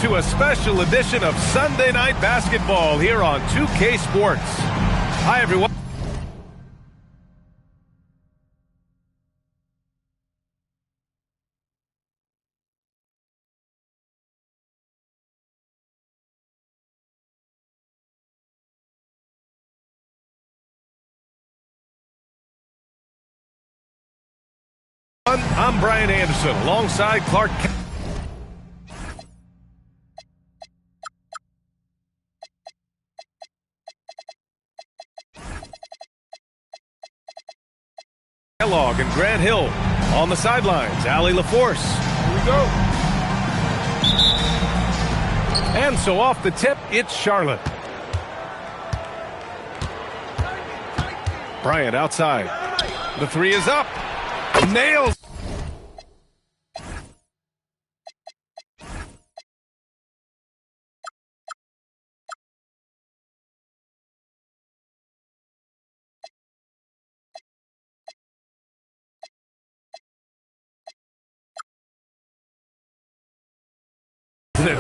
to a special edition of Sunday Night Basketball here on 2K Sports. Hi, everyone. I'm Brian Anderson alongside Clark. Kellogg and Grant Hill on the sidelines. Allie LaForce. Here we go. And so off the tip, it's Charlotte. Bryant outside. The three is up. Nails.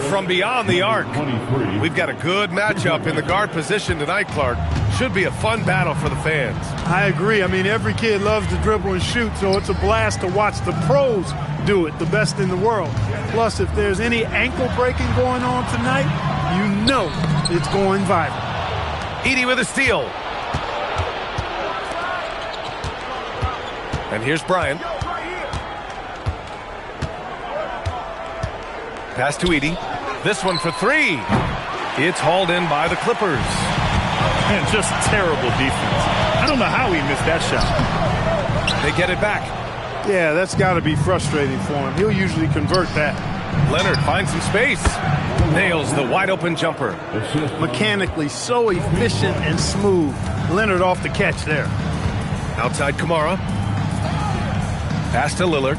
From beyond the arc. We've got a good matchup in the guard position tonight, Clark. Should be a fun battle for the fans. I agree. I mean, every kid loves to dribble and shoot, so it's a blast to watch the pros do it, the best in the world. Plus, if there's any ankle breaking going on tonight, you know it's going viral. Edey with a steal. And here's Bryant. Pass to Edey. This one for three. It's hauled in by the Clippers. Man, just terrible defense. I don't know how he missed that shot. They get it back. Yeah, that's got to be frustrating for him. He'll usually convert that. Leonard finds some space. Nails the wide open jumper. Mechanically so efficient and smooth. Leonard off the catch there. Outside Kamara. Pass to Lillard.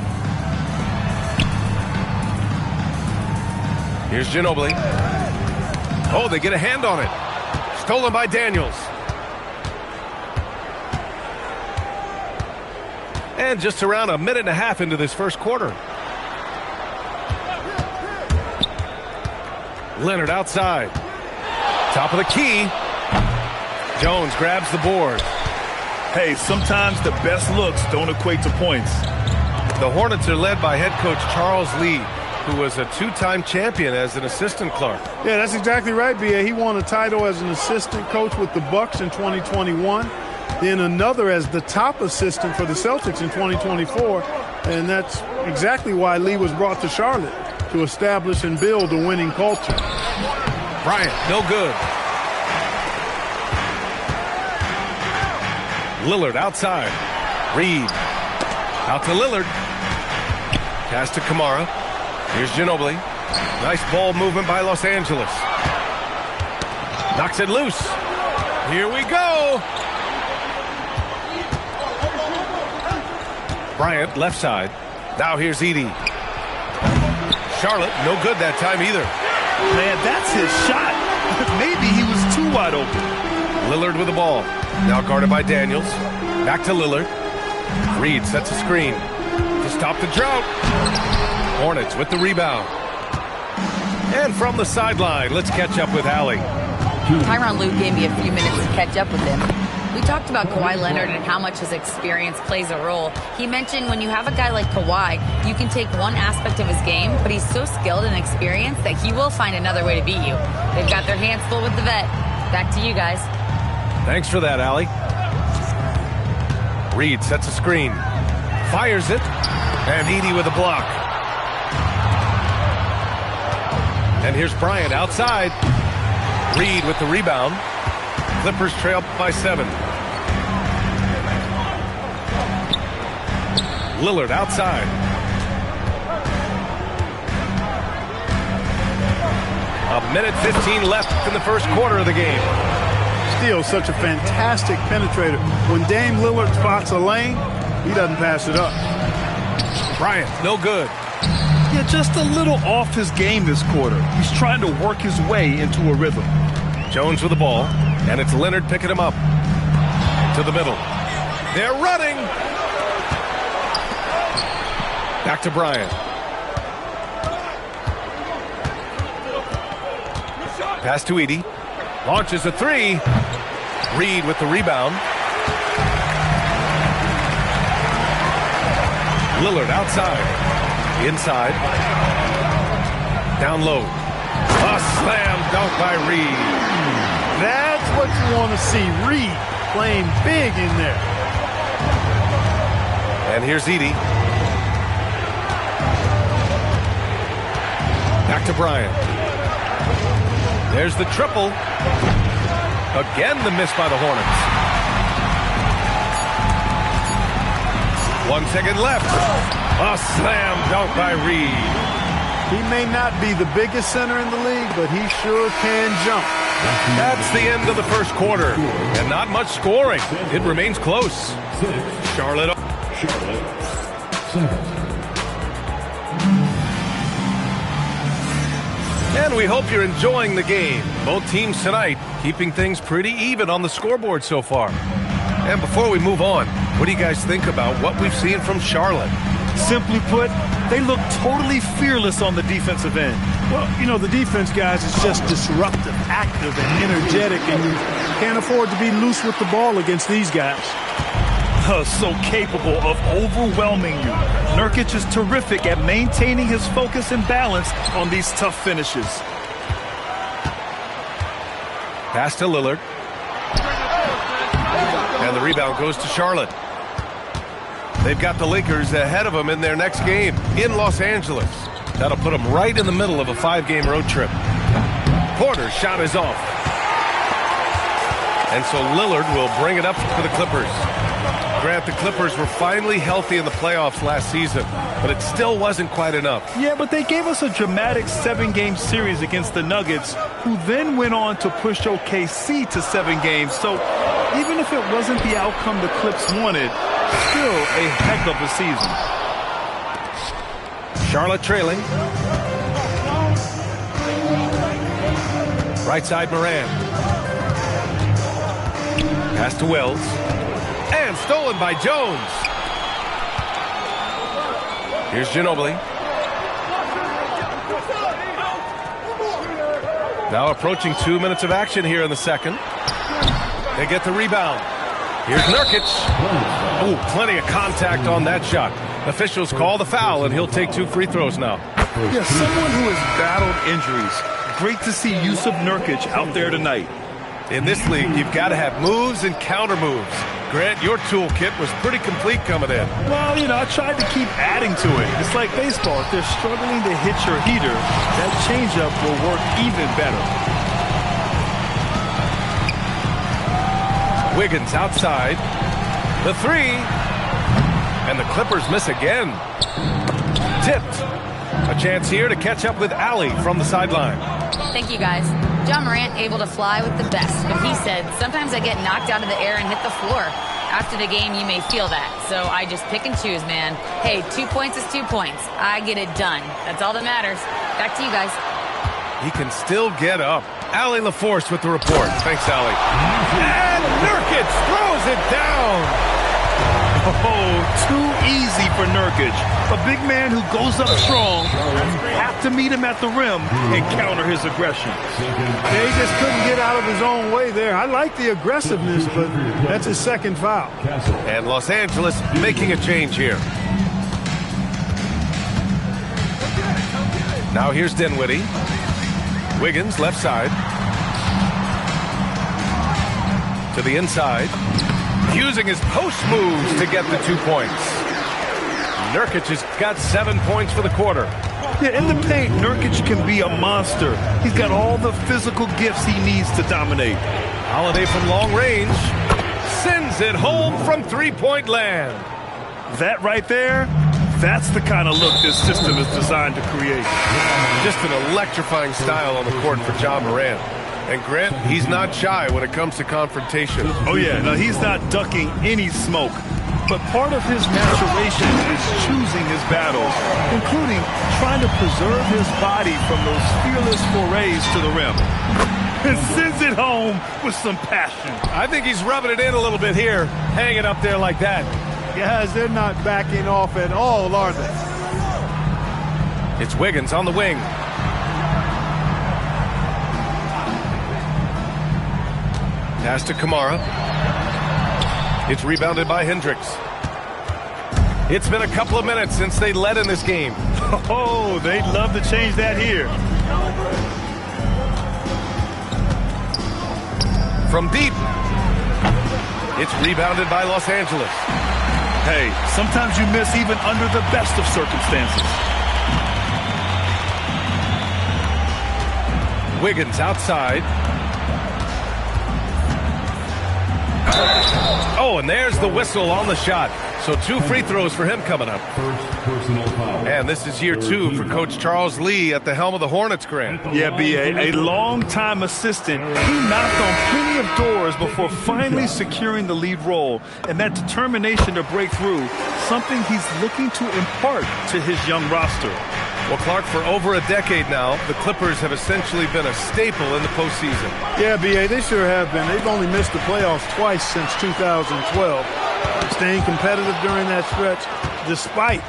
Here's Ginobili. Oh, they get a hand on it. Stolen by Daniels. And just around a minute and a half into this first quarter. Leonard outside. Top of the key. Jones grabs the board. Hey, sometimes the best looks don't equate to points. The Hornets are led by head coach Charles Lee, who was a two-time champion as an assistant, Clark. Yeah, that's exactly right, B.A. He won a title as an assistant coach with the Bucks in 2021, then another as the top assistant for the Celtics in 2024, and that's exactly why Lee was brought to Charlotte, to establish and build a winning culture. Bryant, no good. Lillard outside. Reed. Out to Lillard. Pass to Kamara. Here's Ginobili. Nice ball movement by Los Angeles. Knocks it loose. Here we go. Bryant, left side. Now here's Edey. Charlotte, no good that time either. Man, that's his shot. Maybe he was too wide open. Lillard with the ball. Now guarded by Daniels. Back to Lillard. Reed sets a screen to stop the drought. Hornets with the rebound. And from the sideline, let's catch up with Allie. Tyronn Lue gave me a few minutes to catch up with him. We talked about Kawhi Leonard and how much his experience plays a role. He mentioned when you have a guy like Kawhi, you can take one aspect of his game, but he's so skilled and experienced that he will find another way to beat you. They've got their hands full with the vet. Back to you guys. Thanks for that, Allie. Reed sets a screen. Fires it. And Edey with a block. And here's Bryant outside. Reed with the rebound. Clippers trail by 7. Lillard outside. A minute 15 left in the first quarter of the game. Still such a fantastic penetrator. When Dame Lillard spots a lane, he doesn't pass it up. Bryant, no good. Yeah, just a little off his game this quarter. He's trying to work his way into a rhythm. Jones with the ball, and it's Leonard picking him up. To the middle. They're running. Back to Bryant. Pass to Edey. Launches a three. Reed with the rebound. Lillard outside. Inside. Down low. A slam dunk by Reed. That's what you want to see. Reed playing big in there. And here's Edey. Back to Bryant. There's the triple. Again, the miss by the Hornets. 1 second left. A slam dunk by Reed. He may not be the biggest center in the league, but he sure can jump. That's the end of the first quarter. And not much scoring. It remains close. Charlotte. And we hope you're enjoying the game. Both teams tonight keeping things pretty even on the scoreboard so far. And before we move on, what do you guys think about what we've seen from Charlotte? Simply put, they look totally fearless on the defensive end. Well, you know, the defense, guys, is just disruptive, active, and energetic, and you can't afford to be loose with the ball against these guys. So capable of overwhelming you. Nurkic is terrific at maintaining his focus and balance on these tough finishes. Pass to Lillard. And the rebound goes to Charlotte. They've got the Lakers ahead of them in their next game in Los Angeles. That'll put them right in the middle of a 5-game road trip. Porter's shot is off. And so Lillard will bring it up for the Clippers. Grant, the Clippers were finally healthy in the playoffs last season, but it still wasn't quite enough. Yeah, but they gave us a dramatic 7-game series against the Nuggets, who then went on to push OKC to 7 games. So even if it wasn't the outcome the Clips wanted, still a heck of a season. Charlotte trailing. Right side Moran. Pass to Wells. And stolen by Jones. Here's Ginobili. Now approaching 2 minutes of action here in the second. They get the rebound. Here's Nurkic. Oh, plenty of contact on that shot. Officials call the foul, and he'll take 2 free throws now. Yeah, someone who has battled injuries. Great to see Yusuf Nurkic out there tonight. In this league, you've got to have moves and counter moves. Grant, your toolkit was pretty complete coming in. Well, you know, I tried to keep adding to it. It's like baseball. If they're struggling to hit your heater, that changeup will work even better. Wiggins outside. The three. And the Clippers miss again. Tipped. A chance here to catch up with Allie from the sideline. Thank you, guys. John Morant able to fly with the best, but he said, sometimes I get knocked out of the air and hit the floor. After the game, you may feel that. So I just pick and choose, man. Hey, 2 points is 2 points. I get it done. That's all that matters. Back to you guys. He can still get up. Allie LaForce with the report. Thanks, Allie. And Nurkic throws it down. Oh, too easy for Nurkic. A big man who goes up strong. You have to meet him at the rim and counter his aggression. Yeah, he just couldn't get out of his own way there. I like the aggressiveness, but that's his second foul. And Los Angeles making a change here. Now here's Dinwiddie. Wiggins left side. To the inside. Using his post moves to get the 2 points. Nurkic has got 7 points for the quarter. Yeah, in the paint, Nurkic can be a monster. He's got all the physical gifts he needs to dominate. Holiday from long range. Sends it home from three-point land. That right there, that's the kind of look this system is designed to create. Just an electrifying style on the court for John Morant. And Grant, he's not shy when it comes to confrontation. Oh yeah, no, he's not ducking any smoke. But part of his maturation is choosing his battles, including trying to preserve his body from those fearless forays to the rim. And sends it home with some passion. I think he's rubbing it in a little bit here, hanging up there like that. Guys, they're not backing off at all, are they? It's Wiggins on the wing. Pass to Kamara. It's rebounded by Hendricks. It's been a couple of minutes since they led in this game. Oh, they'd love to change that here. From deep. It's rebounded by Los Angeles. Hey, sometimes you miss even under the best of circumstances. Wiggins outside. Oh, and there's the whistle on the shot. So 2 free throws for him coming up. And this is year 2 for Coach Charles Lee at the helm of the Hornets, Grant. Yeah, B.A., a long-time assistant. He knocked on plenty of doors before finally securing the lead role. And that determination to break through, something he's looking to impart to his young roster. Well, Clark, for over a decade now, the Clippers have essentially been a staple in the postseason. Yeah, B.A., they sure have been. They've only missed the playoffs twice since 2012. Staying competitive during that stretch, despite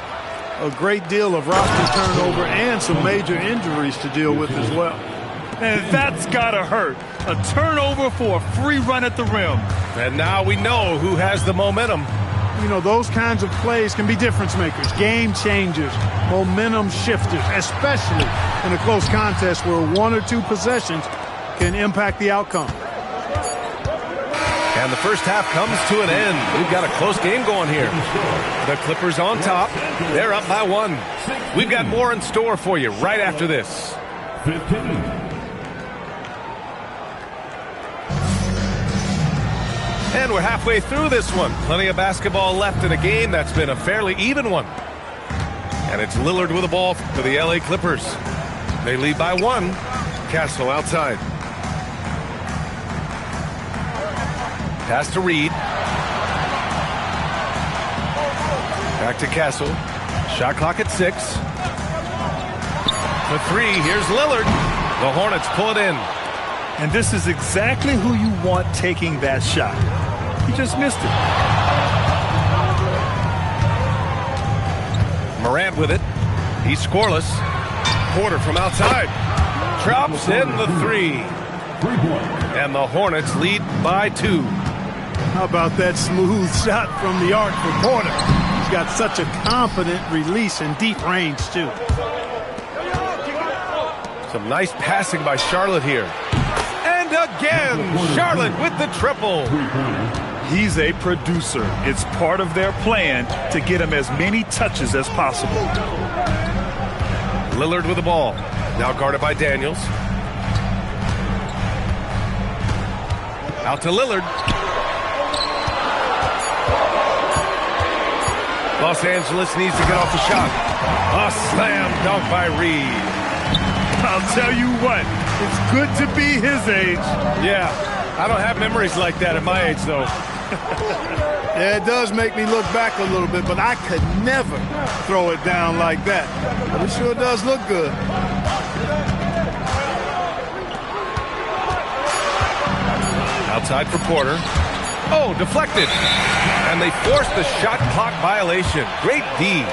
a great deal of roster turnover and some major injuries to deal with as well. And that's gotta hurt. A turnover for a free run at the rim. And now we know who has the momentum. You know, those kinds of plays can be difference makers, game changers, momentum shifters, especially in a close contest where 1 or 2 possessions can impact the outcome. And the first half comes to an end. We've got a close game going here. The Clippers on top. They're up by 1. We've got more in store for you right after this. 15. And we're halfway through this one. Plenty of basketball left in a game that's been a fairly even one. And it's Lillard with the ball for the LA Clippers. They lead by 1. Castle outside. Pass to Reed. Back to Castle. Shot clock at 6. For 3, here's Lillard. The Hornets pull it in. And this is exactly who you want taking that shot. He just missed it. Morant with it. He's scoreless. Porter from outside. Drops in the 3. And the Hornets lead by 2. How about that smooth shot from the arc for Porter? He's got such a confident release and deep range, too. Some nice passing by Charlotte here. And again, Charlotte with the triple. He's a producer. It's part of their plan to get him as many touches as possible. Lillard with the ball. Now guarded by Daniels. Out to Lillard. Los Angeles needs to get off the shot. A slam dunk by Reed. I'll tell you what, it's good to be his age. Yeah, I don't have memories like that at my age, though. Yeah, it does make me look back a little bit, but I could never throw it down like that. But it sure does look good. Outside for Porter. Oh, deflected. And they forced the shot clock violation. Great D.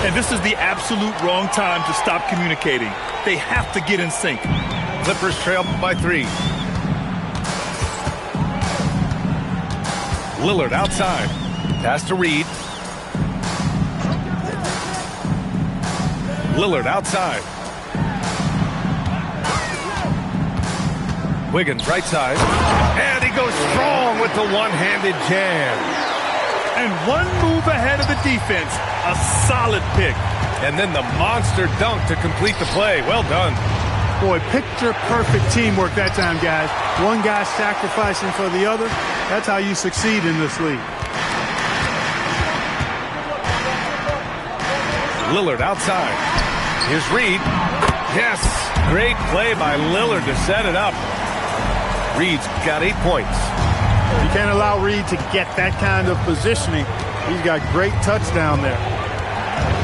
And this is the absolute wrong time to stop communicating. They have to get in sync. Clippers trail by 3. Lillard outside. Pass to Reed. Lillard outside. Wiggins right side. And he goes strong with the one-handed jam. And one move ahead of the defense. A solid pick. And then the monster dunk to complete the play. Well done. Boy, picture-perfect teamwork that time, guys. One guy sacrificing for the other. That's how you succeed in this league. Lillard outside. Here's Reed. Yes, great play by Lillard to set it up. Reed's got 8 points. You can't allow Reed to get that kind of positioning. He's got great touch down there.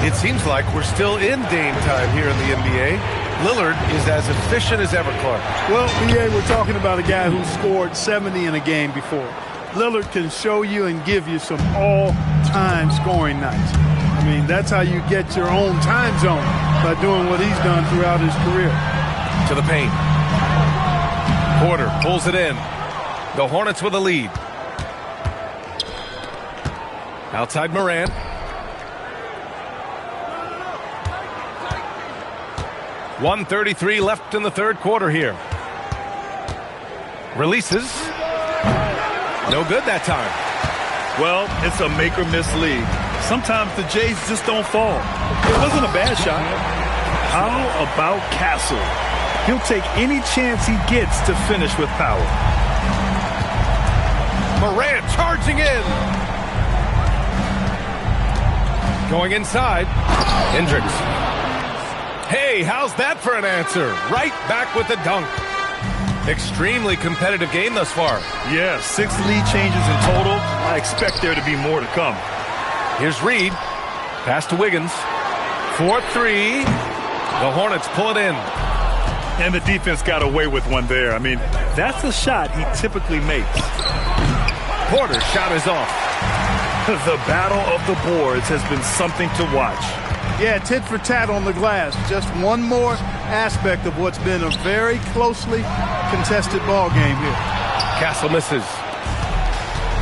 It seems like we're still in Dame time here in the NBA. Lillard is as efficient as ever, Clark. Well, BA, we're talking about a guy who scored 70 in a game before. Lillard can show you and give you some all-time scoring nights. I mean, that's how you get your own time zone, by doing what he's done throughout his career. To the paint. Porter pulls it in. The Hornets with a lead. Outside Morant. .133 left in the third quarter here. Releases. No good that time. Well, it's a make-or-miss league. Sometimes the Jays just don't fall. It wasn't a bad shot. How about Castle? He'll take any chance he gets to finish with power. Morant charging in. Going inside. Hendricks. Hey, how's that for an answer? Right back with the dunk. Extremely competitive game thus far. Yeah, 6 lead changes in total. I expect there to be more to come. Here's Reed. Pass to Wiggins. 4-3. The Hornets pull it in. And the defense got away with one there. I mean, that's a shot he typically makes. Porter's shot is off. The battle of the boards has been something to watch. Yeah, tit for tat on the glass. Just one more aspect of what's been a very closely contested ball game here. Castle misses.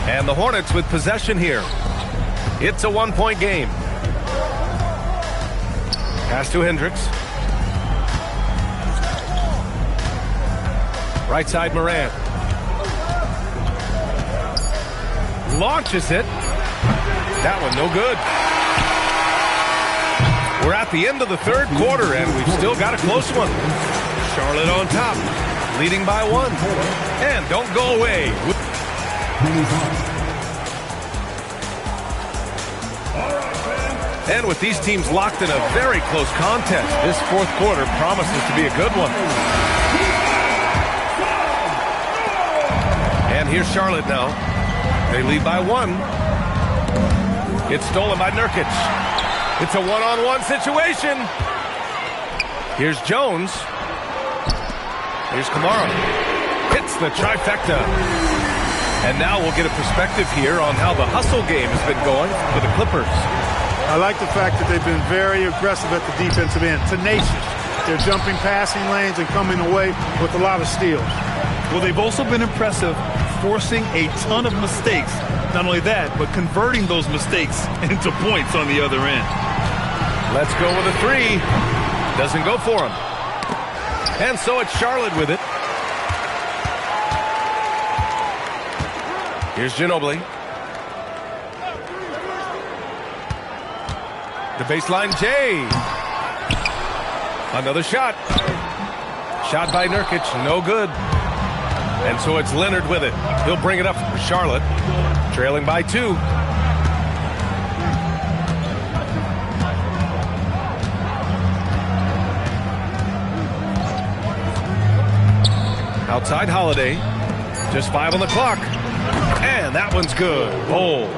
And the Hornets with possession here. It's a 1-point game. Pass to Hendricks. Right side Morant. Launches it. That one no good. We're at the end of the third quarter, and we've still got a close one. Charlotte on top, leading by 1. And don't go away. And with these teams locked in a very close contest, this fourth quarter promises to be a good one. And here's Charlotte now. They lead by 1. It's stolen by Nurkic. It's a one-on-one situation. Here's Jones. Here's Kamara. Hits the trifecta. And now we'll get a perspective here on how the hustle game has been going for the Clippers. I like the fact that they've been very aggressive at the defensive end. Tenacious. They're jumping passing lanes and coming away with a lot of steals. Well, they've also been impressive, forcing a ton of mistakes. Not only that, but converting those mistakes into points on the other end. Let's go with a 3. Doesn't go for him. And so it's Charlotte with it. Here's Ginobili. The baseline J. Another shot. Shot by Nurkic, no good. And so it's Leonard with it. He'll bring it up for Charlotte, trailing by 2. Outside Holiday. Just 5 on the clock. And that one's good. Bol.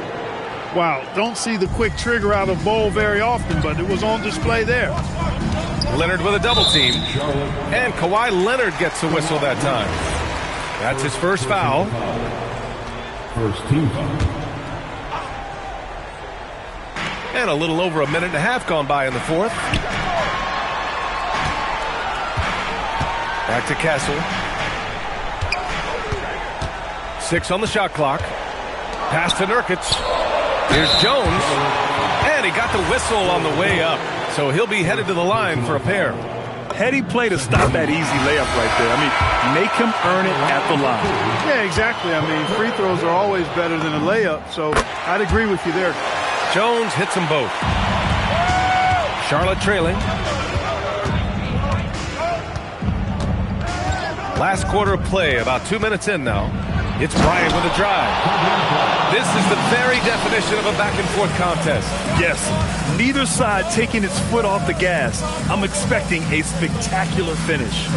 Wow, don't see the quick trigger out of Bol very often, but it was on display there. Leonard with a double team. And Kawhi Leonard gets a whistle that time. That's his first foul. First team foul. And a little over a minute and a half gone by in the fourth. Back to Castle. 6 on the shot clock. Pass to Nurkic. Here's Jones. And he got the whistle on the way up. So he'll be headed to the line for a pair. Heady play to stop that easy layup right there. I mean, make him earn it at the line. Yeah, exactly. I mean, free throws are always better than a layup, so I'd agree with you there. Jones hits them both. Charlotte trailing. Last quarter of play, about 2 minutes in now. It's Bryant with a drive. This is the very definition of a back-and-forth contest. Yes, neither side taking its foot off the gas. I'm expecting a spectacular finish.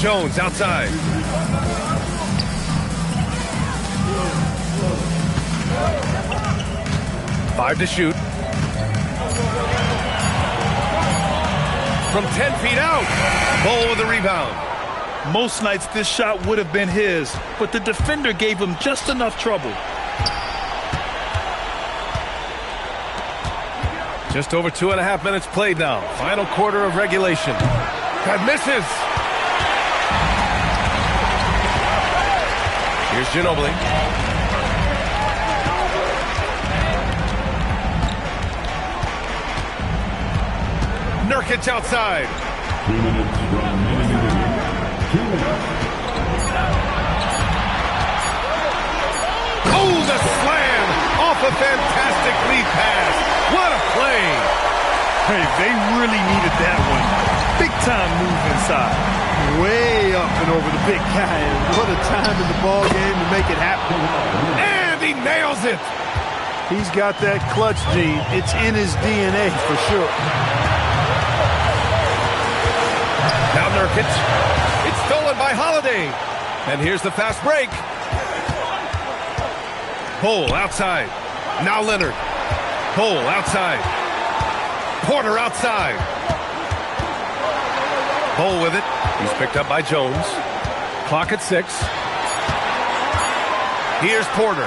Jones outside. Five to shoot. From 10 feet out. Bol with a rebound. Most nights this shot would have been his, but the defender gave him just enough trouble. Just over 2.5 minutes played now. Final quarter of regulation. That misses. Here's Ginobili. Nurkic outside. 2 minutes remaining in the game. 2 minutes. Oh, the slam off a fantastic lead pass. What a play. Hey, they really needed that one. Big time move inside. Way up and over the big guy. And what a time in the ball game to make it happen. And he nails it. He's got that clutch gene. It's in his DNA for sure. Now Nurkic. It's stolen by Holiday. And here's the fast break. Cole outside. Now Leonard. Cole outside. Porter outside. Cole with it. He's picked up by Jones. Clock at 6. Here's Porter.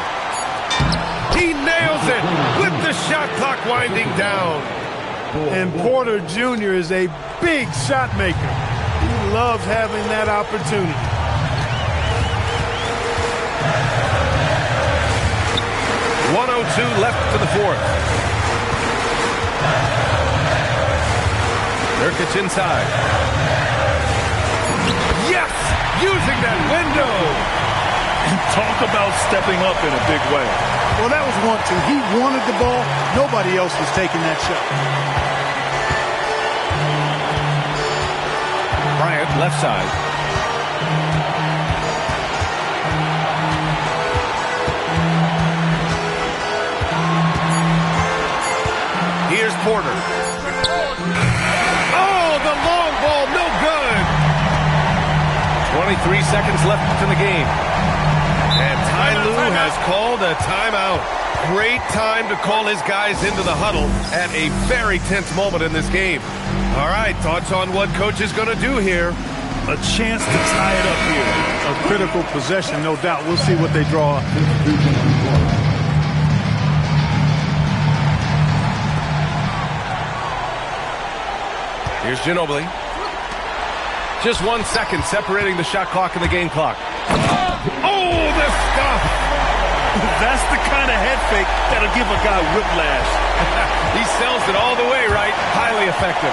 He nails it with the shot clock winding down. And Porter Jr. is a big shot maker. He loves having that opportunity. .102 left to the fourth. Nurkic inside. Yes! Using that window. And talk about stepping up in a big way. Well, that was 1-2. He wanted the ball. Nobody else was taking that shot. Bryant left side. Here's Porter. Oh, the long ball, no good. 23 seconds left in the game. And Ty Lue has called a timeout. Great time to call his guys into the huddle at a very tense moment in this game. All right, thoughts on what coach is going to do here? A chance to tie it up here. A critical possession, no doubt. We'll see what they draw up. Here's Ginobili. Just 1 second separating the shot clock and the game clock. Oh, the stuff! That's the kind of head fake that'll give a guy whiplash. He sells it all the way, right? Highly effective.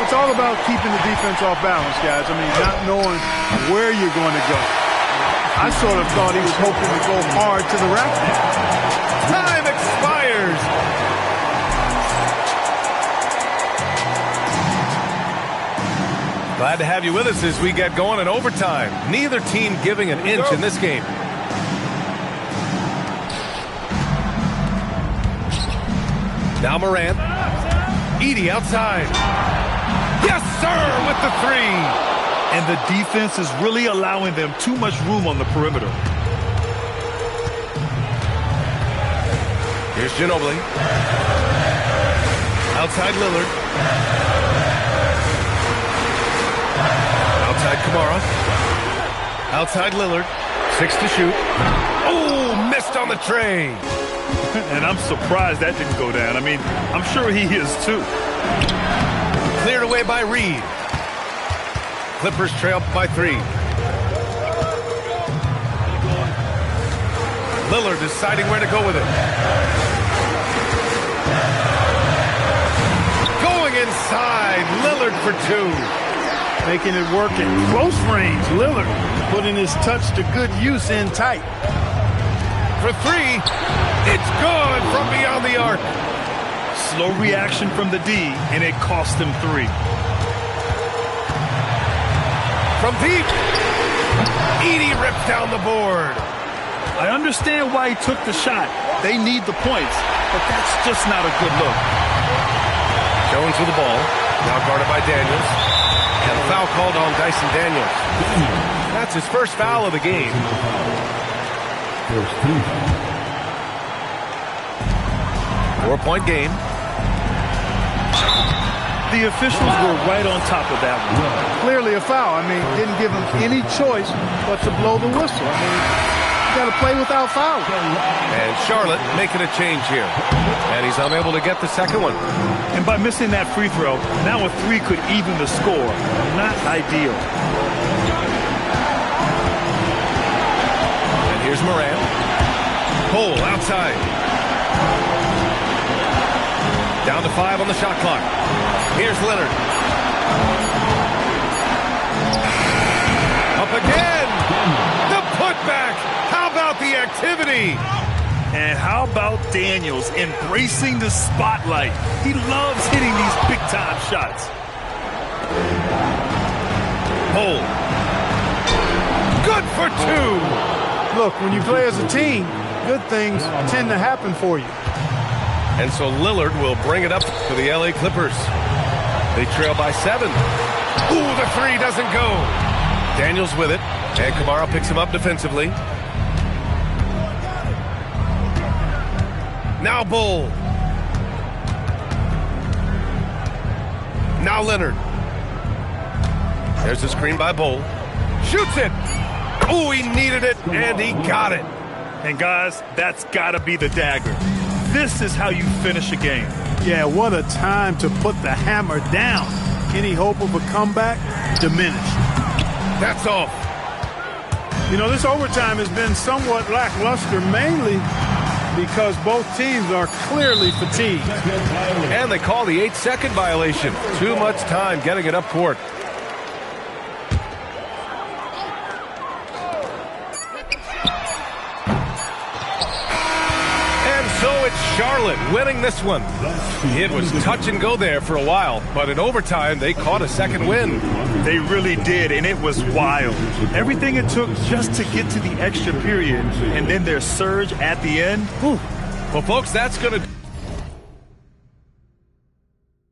It's all about keeping the defense off balance, guys. I mean, not knowing where you're going to go. I sort of thought he was hoping to go hard to the rack. Time expires. Glad to have you with us as we get going in overtime. Neither team giving an inch in this game. Now Morant. Edey outside. Yes, sir, with the three. And the defense is really allowing them too much room on the perimeter. Here's Ginobili. Outside Lillard. Outside Kamara. Outside Lillard. 6 to shoot. Oh, missed on the tray. And I'm surprised that didn't go down. I mean, I'm sure he is too. Cleared away by Reed. Clippers trail by 3. Lillard deciding where to go with it. Going inside. Lillard for 2. Making it work in close range. Lillard putting his touch to good use in tight. For 3. It's good from beyond the arc. Slow reaction from the D, and it cost him 3. From deep. Edey rips down the board. I understand why he took the shot. They need the points, but that's just not a good look. Jones with the ball. Now guarded by Daniels. And a foul called on Dyson Daniels. That's his first foul of the game. First team foul. 4-point game. The officials were right on top of that one. Clearly a foul. I mean, didn't give him any choice but to blow the whistle. I mean, you got to play without fouls. And Charlotte making a change here. And he's unable to get the second one. And by missing that free throw, now a 3 could even the score. Not ideal. And Morant. Cole outside. Down to 5 on the shot clock. Here's Leonard. Up again. The putback. How about the activity? And how about Daniels embracing the spotlight? He loves hitting these big-time shots. Cole. Good for 2. Look, when you play as a team, good things tend to happen for you. And so Lillard will bring it up for the LA Clippers. They trail by 7. Ooh, the 3 doesn't go. Daniels with it, and Kamara picks him up defensively. Now Bull. Now Leonard. There's the screen by Bull. Shoots it. Ooh, he needed it, and he got it. And guys, that's got to be the dagger. This is how you finish a game. Yeah, what a time to put the hammer down. Any hope of a comeback? Diminished. That's off. You know, this overtime has been somewhat lackluster, mainly because both teams are clearly fatigued. And they call the 8-second violation. Too much time getting it up court. So it's Charlotte winning this one. It was touch and go there for a while, but in overtime, they caught a second win. They really did, and it was wild. Everything it took just to get to the extra period, and then their surge at the end. Whew. Well, folks, that's going to